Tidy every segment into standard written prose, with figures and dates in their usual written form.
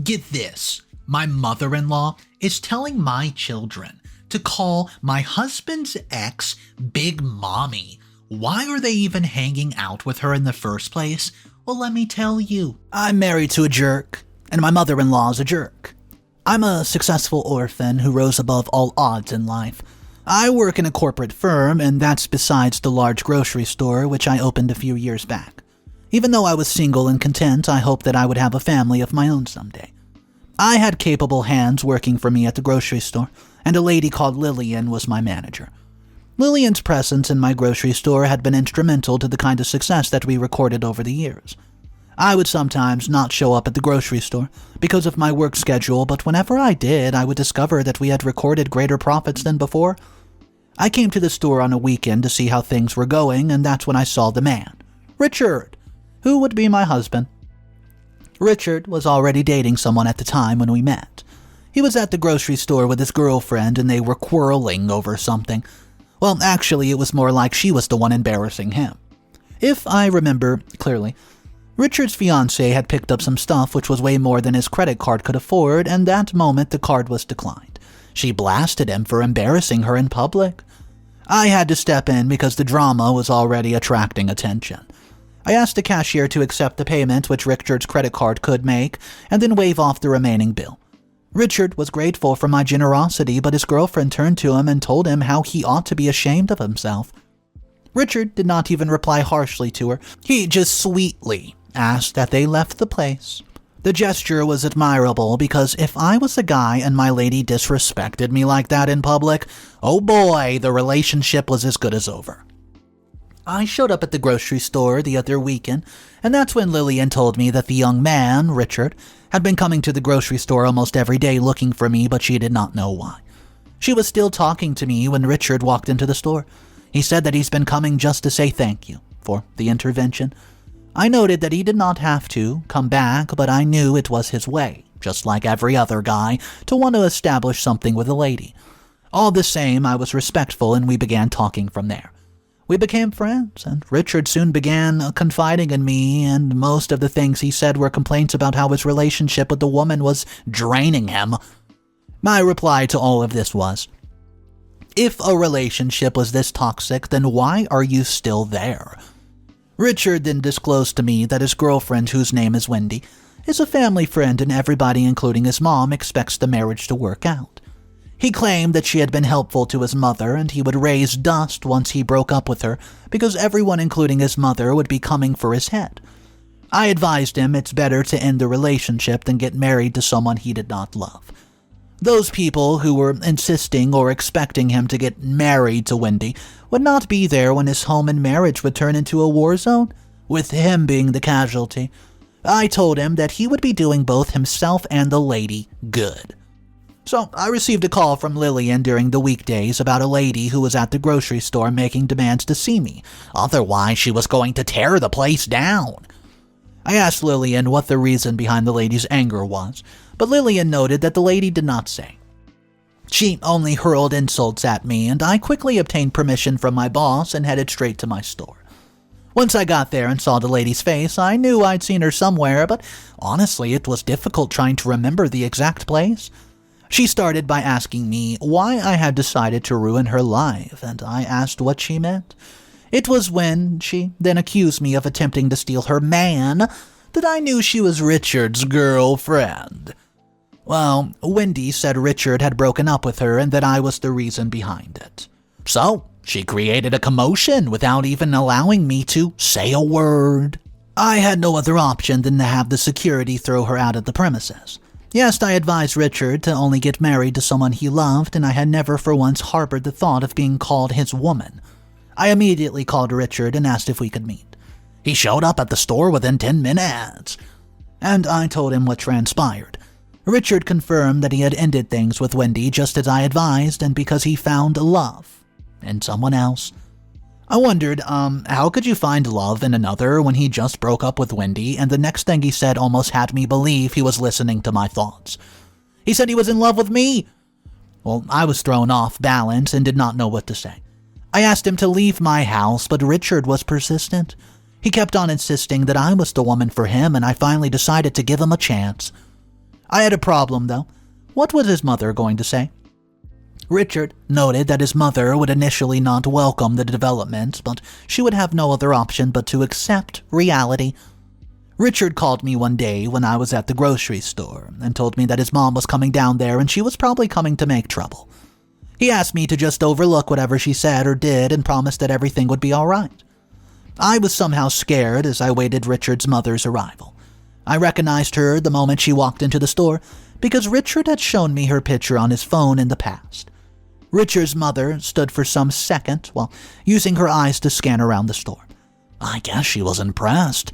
Get this, my mother-in-law is telling my children to call my husband's ex Big Mommy. Why are they even hanging out with her in the first place? Well, let me tell you. I'm married to a jerk, and my mother-in-law's a jerk. I'm a successful orphan who rose above all odds in life. I work in a corporate firm, and that's besides the large grocery store which I opened a few years back. Even though I was single and content, I hoped that I would have a family of my own someday. I had capable hands working for me at the grocery store, and a lady called Lillian was my manager. Lillian's presence in my grocery store had been instrumental to the kind of success that we recorded over the years. I would sometimes not show up at the grocery store because of my work schedule, but whenever I did, I would discover that we had recorded greater profits than before. I came to the store on a weekend to see how things were going, and that's when I saw the man, Richard, who would be my husband. Richard was already dating someone at the time when we met. He was at the grocery store with his girlfriend, and they were quarreling over something. Well, actually, it was more like she was the one embarrassing him. If I remember clearly, Richard's fiancée had picked up some stuff which was way more than his credit card could afford, and that moment the card was declined. She blasted him for embarrassing her in public. I had to step in because the drama was already attracting attention. I asked the cashier to accept the payment which Richard's credit card could make, and then waive off the remaining bill. Richard was grateful for my generosity, but his girlfriend turned to him and told him how he ought to be ashamed of himself. Richard did not even reply harshly to her. He just sweetly asked that they left the place. The gesture was admirable because if I was a guy and my lady disrespected me like that in public, oh boy, the relationship was as good as over. I showed up at the grocery store the other weekend, and that's when Lillian told me that the young man, Richard, had been coming to the grocery store almost every day looking for me, but she did not know why. She was still talking to me when Richard walked into the store. He said that he's been coming just to say thank you for the intervention. I noted that he did not have to come back, but I knew it was his way, just like every other guy, to want to establish something with a lady. All the same, I was respectful, and we began talking from there. We became friends, and Richard soon began confiding in me, and most of the things he said were complaints about how his relationship with the woman was draining him. My reply to all of this was, if a relationship was this toxic, then why are you still there? Richard then disclosed to me that his girlfriend, whose name is Wendy, is a family friend, and everybody, including his mom, expects the marriage to work out. He claimed that she had been helpful to his mother, and he would raise dust once he broke up with her because everyone, including his mother, would be coming for his head. I advised him it's better to end the relationship than get married to someone he did not love. Those people who were insisting or expecting him to get married to Wendy would not be there when his home and marriage would turn into a war zone, with him being the casualty. I told him that he would be doing both himself and the lady good. So I received a call from Lillian during the weekdays about a lady who was at the grocery store making demands to see me. Otherwise, she was going to tear the place down. I asked Lillian what the reason behind the lady's anger was, but Lillian noted that the lady did not say. She only hurled insults at me, and I quickly obtained permission from my boss and headed straight to my store. Once I got there and saw the lady's face, I knew I'd seen her somewhere, but honestly, it was difficult trying to remember the exact place. She started by asking me why I had decided to ruin her life, and I asked what she meant. It was when she then accused me of attempting to steal her man that I knew she was Richard's girlfriend. Well, Wendy said Richard had broken up with her and that I was the reason behind it. So, she created a commotion without even allowing me to say a word. I had no other option than to have the security throw her out of the premises. Yes, I advised Richard to only get married to someone he loved, and I had never for once harbored the thought of being called his woman. I immediately called Richard and asked if we could meet. He showed up at the store within 10 minutes, and I told him what transpired. Richard confirmed that he had ended things with Wendy just as I advised, and because he found love in someone else. I wondered, how could you find love in another when he just broke up with Wendy, and the next thing he said almost had me believe he was listening to my thoughts. He said he was in love with me. Well, I was thrown off balance and did not know what to say. I asked him to leave my house, but Richard was persistent. He kept on insisting that I was the woman for him, and I finally decided to give him a chance. I had a problem, though. What was his mother going to say? Richard noted that his mother would initially not welcome the development, but she would have no other option but to accept reality. Richard called me one day when I was at the grocery store and told me that his mom was coming down there and she was probably coming to make trouble. He asked me to just overlook whatever she said or did and promised that everything would be all right. I was somehow scared as I waited Richard's mother's arrival. I recognized her the moment she walked into the store because Richard had shown me her picture on his phone in the past. Richard's mother stood for some second while using her eyes to scan around the store. I guess she was impressed.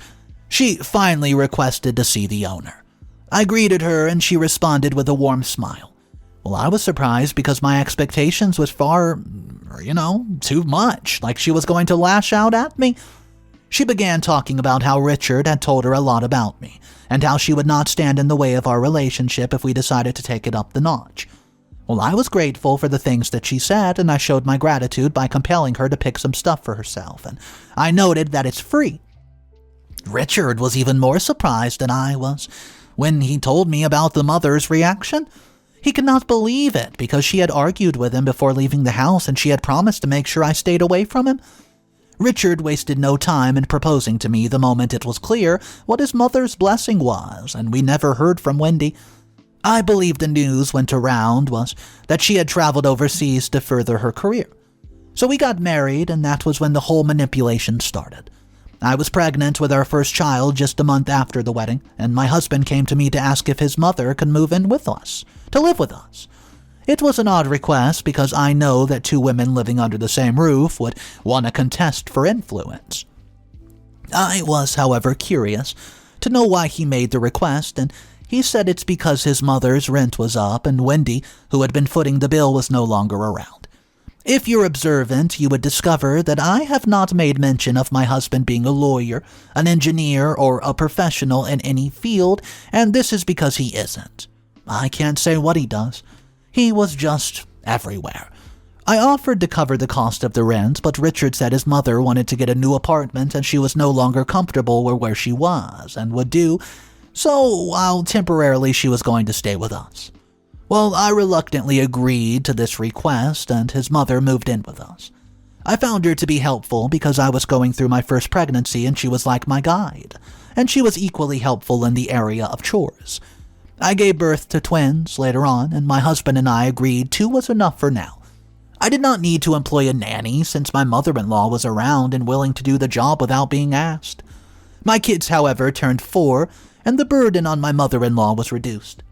She finally requested to see the owner. I greeted her and she responded with a warm smile. Well, I was surprised because my expectations was far, too much, like she was going to lash out at me. She began talking about how Richard had told her a lot about me and how she would not stand in the way of our relationship if we decided to take it up the notch. Well, I was grateful for the things that she said, and I showed my gratitude by compelling her to pick some stuff for herself, and I noted that it's free. Richard was even more surprised than I was when he told me about the mother's reaction. He could not believe it because she had argued with him before leaving the house and she had promised to make sure I stayed away from him. Richard wasted no time in proposing to me the moment it was clear what his mother's blessing was, and we never heard from Wendy. I believe the news went around was that she had traveled overseas to further her career. So we got married, and that was when the whole manipulation started. I was pregnant with our first child just a month after the wedding, and my husband came to me to ask if his mother could move in with us, to live with us. It was an odd request because I know that two women living under the same roof would want to contest for influence. I was, however, curious to know why he made the request, and he said it's because his mother's rent was up and Wendy, who had been footing the bill, was no longer around. If you're observant, you would discover that I have not made mention of my husband being a lawyer, an engineer, or a professional in any field, and this is because he isn't. I can't say what he does. He was just everywhere. I offered to cover the cost of the rent, but Richard said his mother wanted to get a new apartment and she was no longer comfortable where she was and would do so while temporarily she was going to stay with us. Well, I reluctantly agreed to this request, and his mother moved in with us. I found her to be helpful because I was going through my first pregnancy and she was like my guide, and she was equally helpful in the area of chores. I gave birth to twins later on, and my husband and I agreed 2 was enough for now. I did not need to employ a nanny since my mother-in-law was around and willing to do the job without being asked. My kids, however, turned 4, and the burden on my mother-in-law was reduced.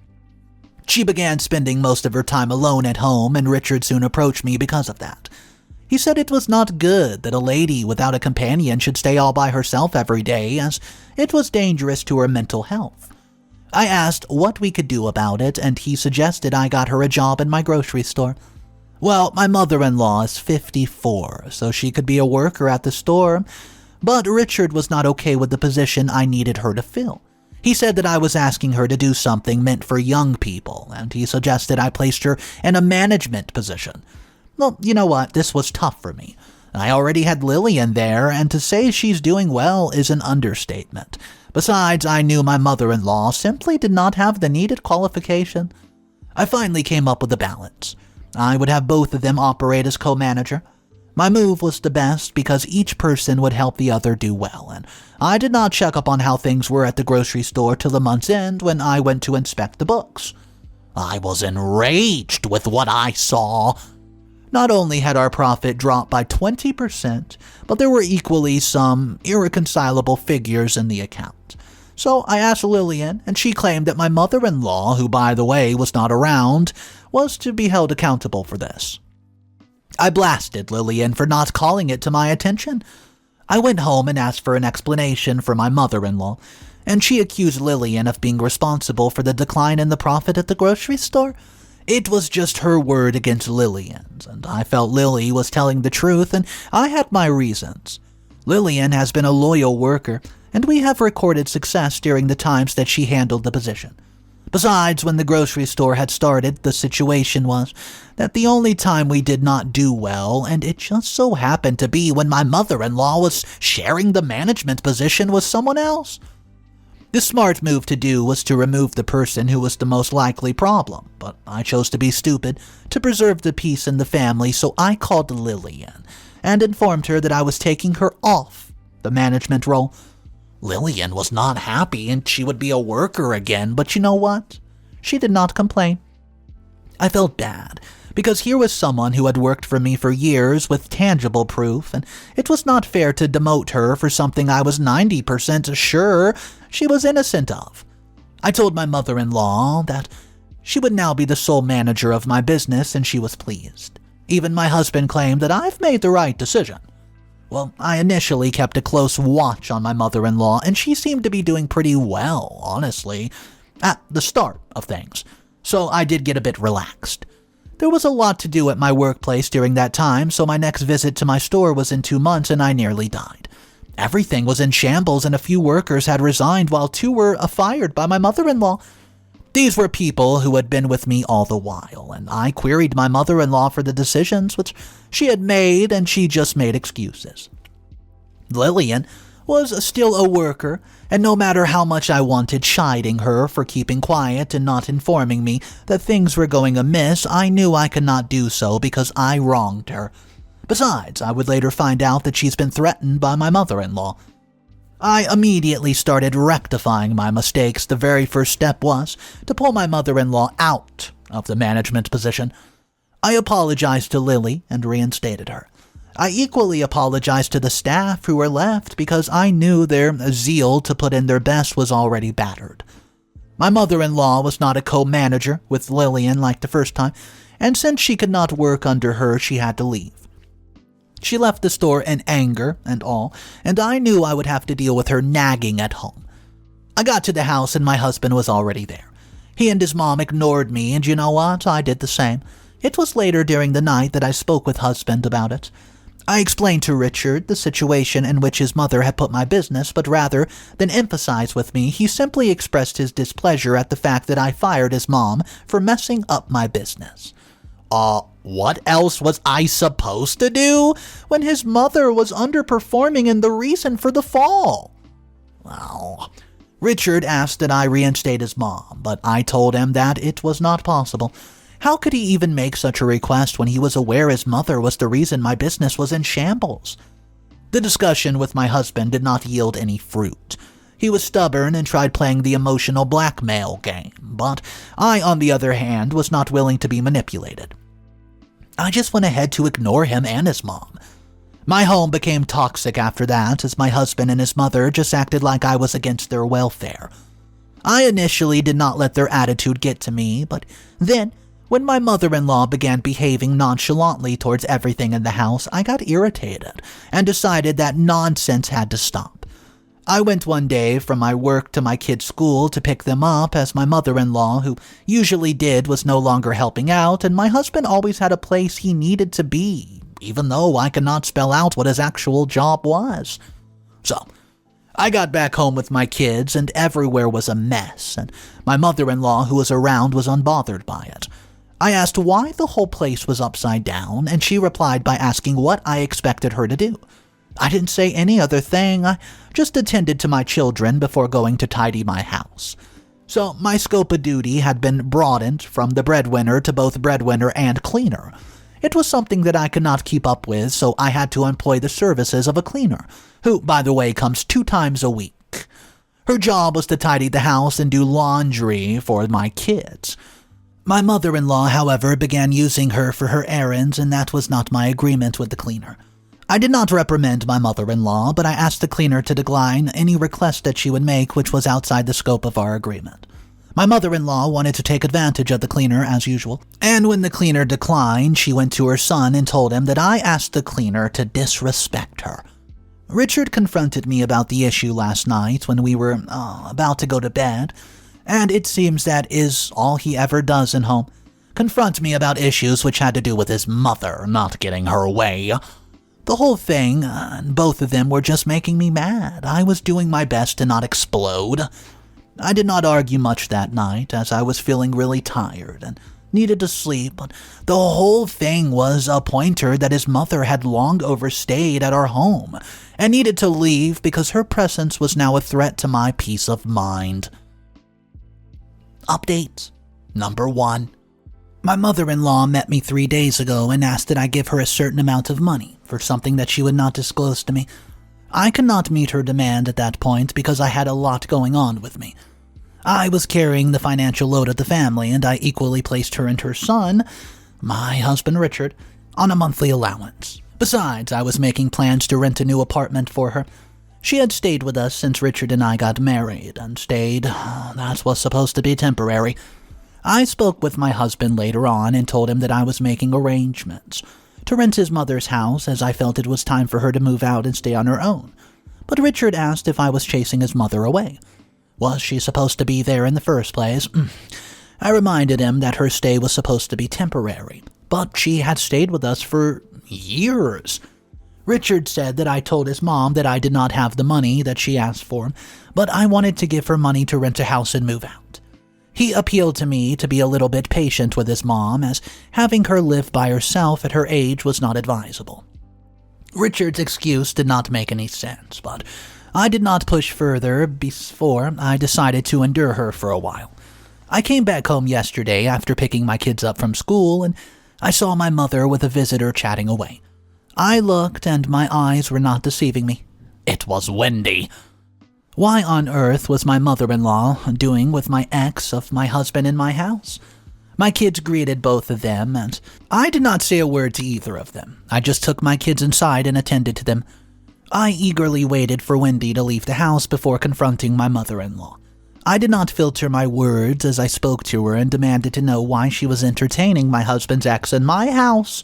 She began spending most of her time alone at home, and Richard soon approached me because of that. He said it was not good that a lady without a companion should stay all by herself every day, as it was dangerous to her mental health. I asked what we could do about it, and he suggested I got her a job in my grocery store. Well, my mother-in-law is 54, so she could be a worker at the store, but Richard was not okay with the position I needed her to fill. He said that I was asking her to do something meant for young people, and he suggested I placed her in a management position. Well, you know what? This was tough for me. I already had Lillian there, and to say she's doing well is an understatement. Besides, I knew my mother-in-law simply did not have the needed qualification. I finally came up with a balance. I would have both of them operate as co-manager. My move was the best because each person would help the other do well, and I did not check up on how things were at the grocery store till the month's end when I went to inspect the books. I was enraged with what I saw. Not only had our profit dropped by 20%, but there were equally some irreconcilable figures in the account. So I asked Lillian, and she claimed that my mother-in-law, who by the way was not around, was to be held accountable for this. I blasted Lillian for not calling it to my attention. I went home and asked for an explanation for my mother-in-law, and she accused Lillian of being responsible for the decline in the profit at the grocery store. It was just her word against Lillian's, and I felt Lily was telling the truth, and I had my reasons. Lillian has been a loyal worker, and we have recorded success during the times that she handled the position. Besides, when the grocery store had started, the situation was that the only time we did not do well, and it just so happened to be when my mother-in-law was sharing the management position with someone else. The smart move to do was to remove the person who was the most likely problem, but I chose to be stupid to preserve the peace in the family, so I called Lillian and informed her that I was taking her off the management role. Lillian was not happy and she would be a worker again, but you know what? She did not complain. I felt bad, because here was someone who had worked for me for years with tangible proof, and it was not fair to demote her for something I was 90% sure she was innocent of. I told my mother-in-law that she would now be the sole manager of my business, and she was pleased. Even my husband claimed that I've made the right decision. Well, I initially kept a close watch on my mother-in-law, and she seemed to be doing pretty well, honestly, at the start of things, so I did get a bit relaxed. There was a lot to do at my workplace during that time, so my next visit to my store was in 2 months and I nearly died. Everything was in shambles and a few workers had resigned while 2 were fired by my mother-in-law. These were people who had been with me all the while, and I queried my mother-in-law for the decisions which she had made, and she just made excuses. Lillian was still a worker, and no matter how much I wanted chiding her for keeping quiet and not informing me that things were going amiss, I knew I could not do so because I wronged her. Besides, I would later find out that she's been threatened by my mother-in-law. I immediately started rectifying my mistakes. The very first step was to pull my mother-in-law out of the management position. I apologized to Lily and reinstated her. I equally apologized to the staff who were left because I knew their zeal to put in their best was already battered. My mother-in-law was not a co-manager with Lillian like the first time, and since she could not work under her, she had to leave. She left the store in anger and all, and I knew I would have to deal with her nagging at home. I got to the house and my husband was already there. He and his mom ignored me, and you know what? I did the same. It was later during the night that I spoke with husband about it. I explained to Richard the situation in which his mother had put my business, but rather than emphasize with me, he simply expressed his displeasure at the fact that I fired his mom for messing up my business. What else was I supposed to do when his mother was underperforming and the reason for the fall? Well, Richard asked that I reinstate his mom, but I told him that it was not possible. How could he even make such a request when he was aware his mother was the reason my business was in shambles? The discussion with my husband did not yield any fruit. He was stubborn and tried playing the emotional blackmail game, but I, on the other hand, was not willing to be manipulated. I just went ahead to ignore him and his mom. My home became toxic after that, as my husband and his mother just acted like I was against their welfare. I initially did not let their attitude get to me, but then, when my mother-in-law began behaving nonchalantly towards everything in the house, I got irritated and decided that nonsense had to stop. I went one day from my work to my kids' school to pick them up, as my mother-in-law, who usually did, was no longer helping out, and my husband always had a place he needed to be, even though I could not spell out what his actual job was. So, I got back home with my kids, and everywhere was a mess, and my mother-in-law, who was around, was unbothered by it. I asked why the whole place was upside down, and she replied by asking what I expected her to do. I didn't say any other thing. I just attended to my children before going to tidy my house. So my scope of duty had been broadened from the breadwinner to both breadwinner and cleaner. It was something that I could not keep up with, so I had to employ the services of a cleaner, who, by the way, comes 2 times a week. Her job was to tidy the house and do laundry for my kids. My mother-in-law, however, began using her for her errands, and that was not my agreement with the cleaner. I did not reprimand my mother-in-law, but I asked the cleaner to decline any request that she would make which was outside the scope of our agreement. My mother-in-law wanted to take advantage of the cleaner as usual, and when the cleaner declined, she went to her son and told him that I asked the cleaner to disrespect her. Richard confronted me about the issue last night when we were about to go to bed, and it seems that is all he ever does in home. Confront me about issues which had to do with his mother not getting her way. The whole thing, both of them were just making me mad. I was doing my best to not explode. I did not argue much that night, as I was feeling really tired, and needed to sleep, but the whole thing was a pointer that his mother had long overstayed at our home and needed to leave because her presence was now a threat to my peace of mind. Update number 1. My mother-in-law met me 3 days ago and asked that I give her a certain amount of money for something that she would not disclose to me. I could not meet her demand at that point because I had a lot going on with me. I was carrying the financial load of the family, and I equally placed her and her son, my husband Richard, on a monthly allowance. Besides, I was making plans to rent a new apartment for her. She had stayed with us since Richard and I got married, and that was supposed to be temporary. I spoke with my husband later on and told him that I was making arrangements to rent his mother's house as I felt it was time for her to move out and stay on her own. But Richard asked if I was chasing his mother away. Was she supposed to be there in the first place? I reminded him that her stay was supposed to be temporary, but she had stayed with us for years. Richard said that I told his mom that I did not have the money that she asked for, but I wanted to give her money to rent a house and move out. He appealed to me to be a little bit patient with his mom, as having her live by herself at her age was not advisable. Richard's excuse did not make any sense, but I did not push further before I decided to endure her for a while. I came back home yesterday after picking my kids up from school, and I saw my mother with a visitor chatting away. I looked, and my eyes were not deceiving me. It was Wendy. Why on earth was my mother-in-law doing with my ex of my husband in my house? My kids greeted both of them, and I did not say a word to either of them. I just took my kids inside and attended to them. I eagerly waited for Wendy to leave the house before confronting my mother-in-law. I did not filter my words as I spoke to her and demanded to know why she was entertaining my husband's ex in my house.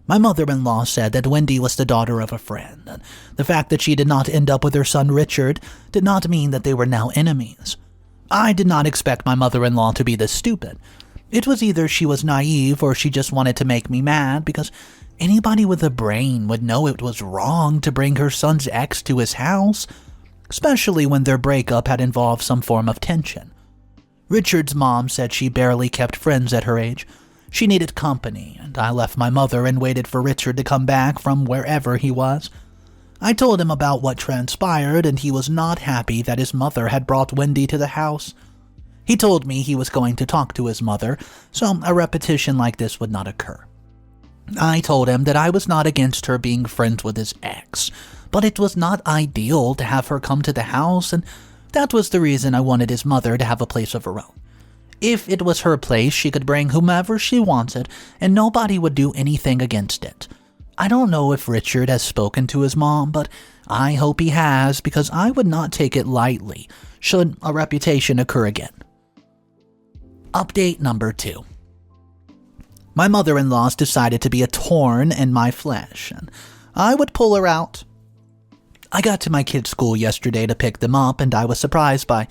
My mother-in-law said that Wendy was the daughter of a friend, and the fact that she did not end up with her son Richard did not mean that they were now enemies. I did not expect my mother-in-law to be this stupid. It was either she was naive or she just wanted to make me mad, because anybody with a brain would know it was wrong to bring her son's ex to his house, especially when their breakup had involved some form of tension. Richard's mom said she barely kept friends at her age. She needed company, and I left my mother and waited for Richard to come back from wherever he was. I told him about what transpired, and he was not happy that his mother had brought Wendy to the house. He told me he was going to talk to his mother, so a repetition like this would not occur. I told him that I was not against her being friends with his ex, but it was not ideal to have her come to the house, and that was the reason I wanted his mother to have a place of her own. If it was her place, she could bring whomever she wanted, and nobody would do anything against it. I don't know if Richard has spoken to his mom, but I hope he has, because I would not take it lightly should a reputation occur again. Update number 2. My mother-in-law's decided to be a thorn in my flesh, and I would pull her out. I got to my kids' school yesterday to pick them up, and I was surprised by,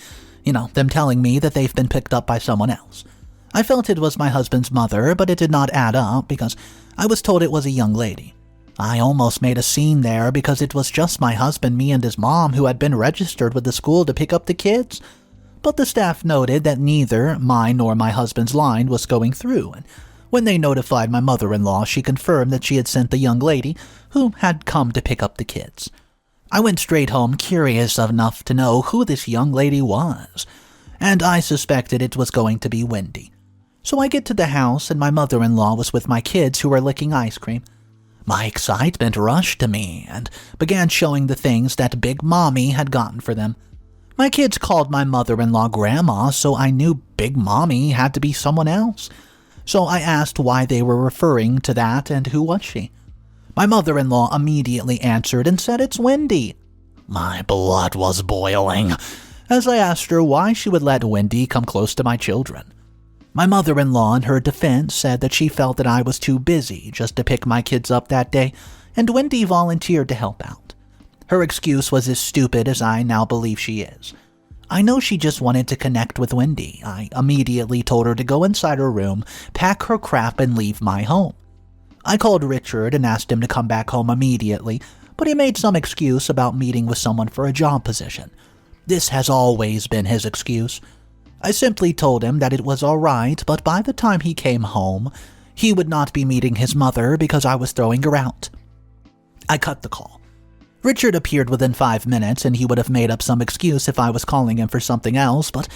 them telling me that they've been picked up by someone else. I felt it was my husband's mother, but it did not add up because I was told it was a young lady. I almost made a scene there because it was just my husband, me, and his mom who had been registered with the school to pick up the kids. But the staff noted that neither mine nor my husband's line was going through, and when they notified my mother-in-law, she confirmed that she had sent the young lady who had come to pick up the kids. I went straight home curious enough to know who this young lady was, and I suspected it was going to be Wendy. So I get to the house, and my mother-in-law was with my kids who were licking ice cream. My excitement rushed to me and began showing the things that Big Mommy had gotten for them. My kids called my mother-in-law Grandma, so I knew Big Mommy had to be someone else. So I asked why they were referring to that and who was she. My mother-in-law immediately answered and said it's Wendy. My blood was boiling as I asked her why she would let Wendy come close to my children. My mother-in-law, in her defense, said that she felt that I was too busy just to pick my kids up that day, and Wendy volunteered to help out. Her excuse was as stupid as I now believe she is. I know she just wanted to connect with Wendy. I immediately told her to go inside her room, pack her crap, and leave my home. I called Richard and asked him to come back home immediately, but he made some excuse about meeting with someone for a job position. This has always been his excuse. I simply told him that it was all right, but by the time he came home, he would not be meeting his mother because I was throwing her out. I cut the call. Richard appeared within 5 minutes, and he would have made up some excuse if I was calling him for something else, but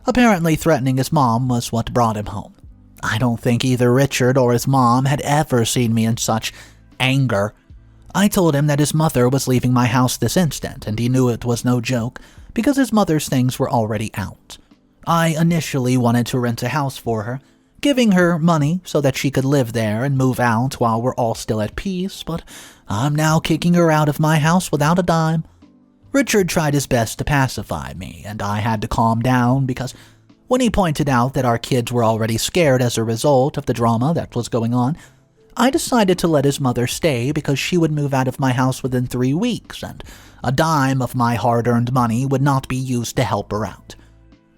apparently threatening his mom was what brought him home. I don't think either Richard or his mom had ever seen me in such anger. I told him that his mother was leaving my house this instant, and he knew it was no joke because his mother's things were already out. I initially wanted to rent a house for her, giving her money so that she could live there and move out while we're all still at peace, but I'm now kicking her out of my house without a dime. Richard tried his best to pacify me, and I had to calm down because when he pointed out that our kids were already scared as a result of the drama that was going on, I decided to let his mother stay because she would move out of my house within 3 weeks, and a dime of my hard-earned money would not be used to help her out.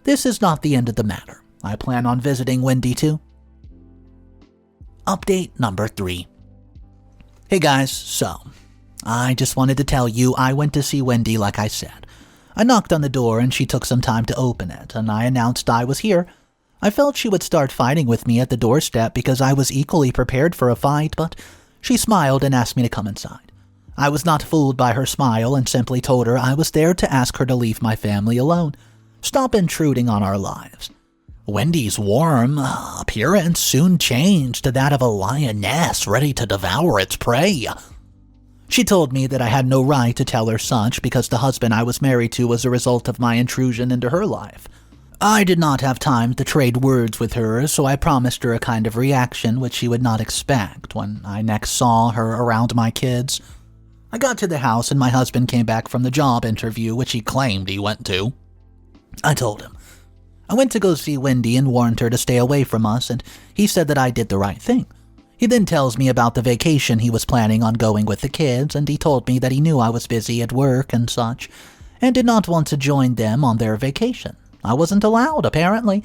This is not the end of the matter. I plan on visiting Wendy too. Update number 3. Hey guys, so I just wanted to tell you I went to see Wendy like I said. I knocked on the door and she took some time to open it, and I announced I was here. I felt she would start fighting with me at the doorstep because I was equally prepared for a fight, but she smiled and asked me to come inside. I was not fooled by her smile and simply told her I was there to ask her to leave my family alone. Stop intruding on our lives. Wendy's warm appearance soon changed to that of a lioness ready to devour its prey. She told me that I had no right to tell her such because the husband I was married to was a result of my intrusion into her life. I did not have time to trade words with her, so I promised her a kind of reaction which she would not expect when I next saw her around my kids. I got to the house and my husband came back from the job interview which he claimed he went to. I told him. I went to go see Wendy and warned her to stay away from us, and he said that I did the right thing. He then tells me about the vacation he was planning on going with the kids, and he told me that he knew I was busy at work and such, and did not want to join them on their vacation. I wasn't allowed, apparently.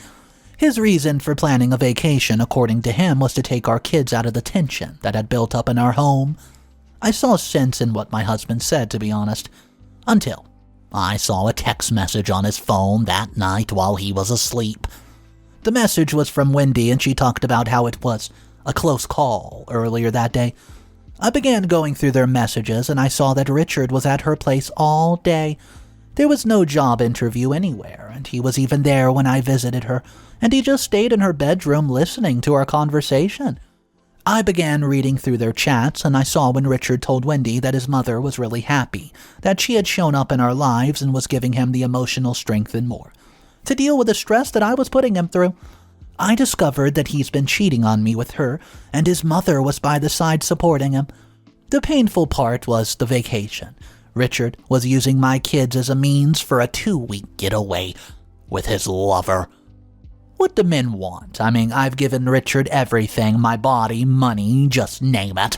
His reason for planning a vacation, according to him, was to take our kids out of the tension that had built up in our home. I saw sense in what my husband said, to be honest, until I saw a text message on his phone that night while he was asleep. The message was from Wendy, and she talked about how it was a close call earlier that day. I began going through their messages, and I saw that Richard was at her place all day. There was no job interview anywhere, and he was even there when I visited her, and he just stayed in her bedroom listening to our conversation. I began reading through their chats, and I saw when Richard told Wendy that his mother was really happy, that she had shown up in our lives and was giving him the emotional strength and more to deal with the stress that I was putting him through. I discovered that he's been cheating on me with her, and his mother was by the side supporting him. The painful part was the vacation. Richard was using my kids as a means for a 2-week getaway with his lover. What do men want? I mean, I've given Richard everything, my body, money, just name it.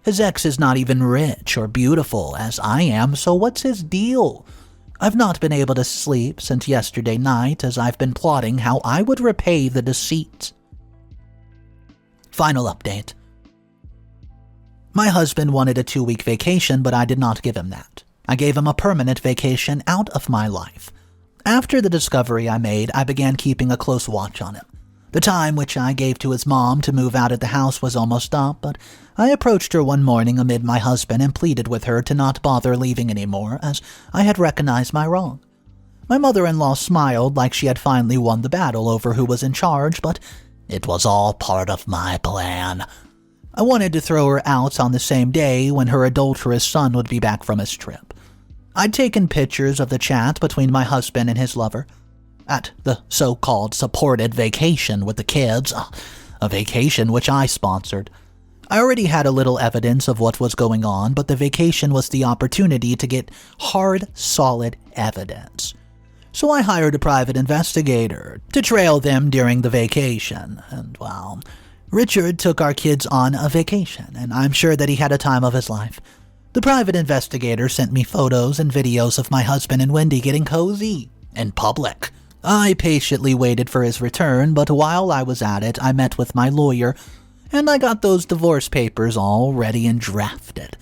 His ex is not even rich or beautiful as I am, so what's his deal? I've not been able to sleep since yesterday night as I've been plotting how I would repay the deceit. Final update. My husband wanted a 2-week vacation, but I did not give him that. I gave him a permanent vacation out of my life. After the discovery I made, I began keeping a close watch on him. The time which I gave to his mom to move out of the house was almost up, but I approached her one morning amid my husband and pleaded with her to not bother leaving anymore, as I had recognized my wrong. My mother-in-law smiled like she had finally won the battle over who was in charge, but it was all part of my plan. I wanted to throw her out on the same day when her adulterous son would be back from his trip. I'd taken pictures of the chat between my husband and his lover at the so-called supported vacation with the kids, a vacation which I sponsored. I already had a little evidence of what was going on, but the vacation was the opportunity to get hard, solid evidence. So I hired a private investigator to trail them during the vacation, and well, Richard took our kids on a vacation, and I'm sure that he had a time of his life. The private investigator sent me photos and videos of my husband and Wendy getting cozy in public. I patiently waited for his return, but while I was at it, I met with my lawyer, and I got those divorce papers all ready and drafted.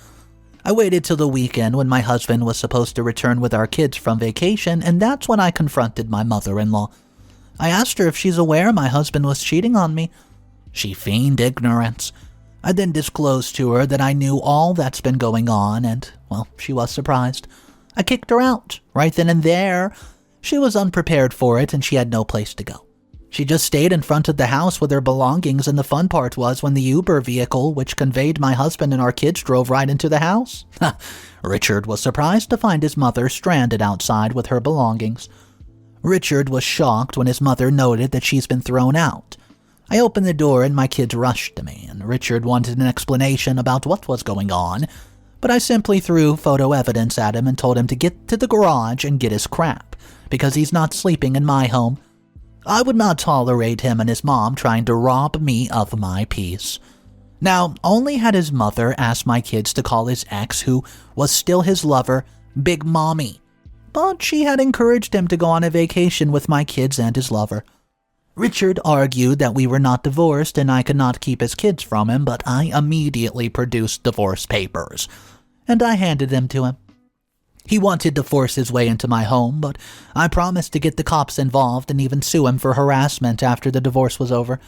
I waited till the weekend when my husband was supposed to return with our kids from vacation, and that's when I confronted my mother-in-law. I asked her if she's aware my husband was cheating on me. She feigned ignorance. I then disclosed to her that I knew all that's been going on and, well, she was surprised. I kicked her out, right then and there. She was unprepared for it and she had no place to go. She just stayed in front of the house with her belongings, and the fun part was when the Uber vehicle, which conveyed my husband and our kids, drove right into the house. Richard was surprised to find his mother stranded outside with her belongings. Richard was shocked when his mother noted that she's been thrown out. I opened the door and my kids rushed to me, and Richard wanted an explanation about what was going on, but I simply threw photo evidence at him and told him to get to the garage and get his crap, because he's not sleeping in my home. I would not tolerate him and his mom trying to rob me of my peace. Now, only had his mother asked my kids to call his ex, who was still his lover, Big Mommy, but she had encouraged him to go on a vacation with my kids and his lover. Richard argued that we were not divorced and I could not keep his kids from him, but I immediately produced divorce papers, and I handed them to him. He wanted to force his way into my home, but I promised to get the cops involved and even sue him for harassment after the divorce was over.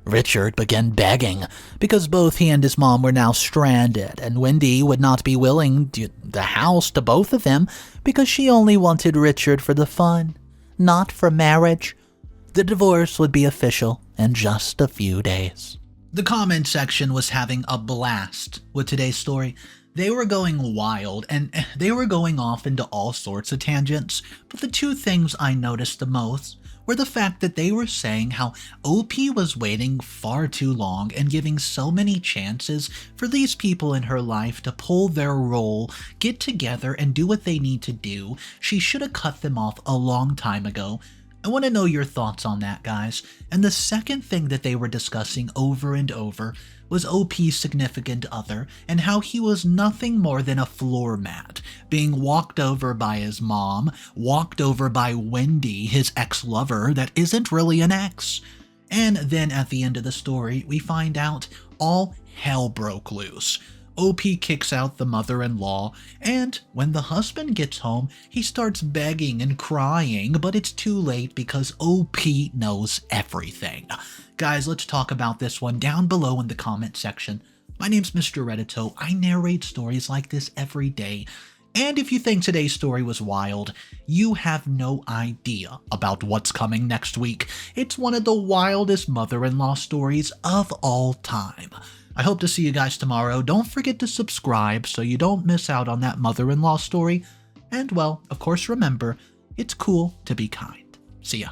Richard began begging, because both he and his mom were now stranded, and Wendy would not be willing the house to both of them because she only wanted Richard for the fun, not for marriage. The divorce would be official in just a few days. The comment section was having a blast with today's story. They were going wild, and they were going off into all sorts of tangents, but the two things I noticed the most were the fact that they were saying how OP was waiting far too long and giving so many chances for these people in her life to pull their role, get together, and do what they need to do. She should have cut them off a long time ago. I want to know your thoughts on that, guys. And the second thing that they were discussing over and over was OP's significant other and how he was nothing more than a floor mat, being walked over by his mom, walked over by Wendy, his ex-lover that isn't really an ex. And then at the end of the story, we find out all hell broke loose. OP kicks out the mother-in-law, and when the husband gets home, he starts begging and crying, but it's too late because OP knows everything. Guys, let's talk about this one down below in the comment section. My name's Mr. Reddito. I narrate stories like this every day. And if you think today's story was wild, you have no idea about what's coming next week. It's one of the wildest mother-in-law stories of all time. I hope to see you guys tomorrow. Don't forget to subscribe so you don't miss out on that mother-in-law story. And well, of course remember, it's cool to be kind. See ya.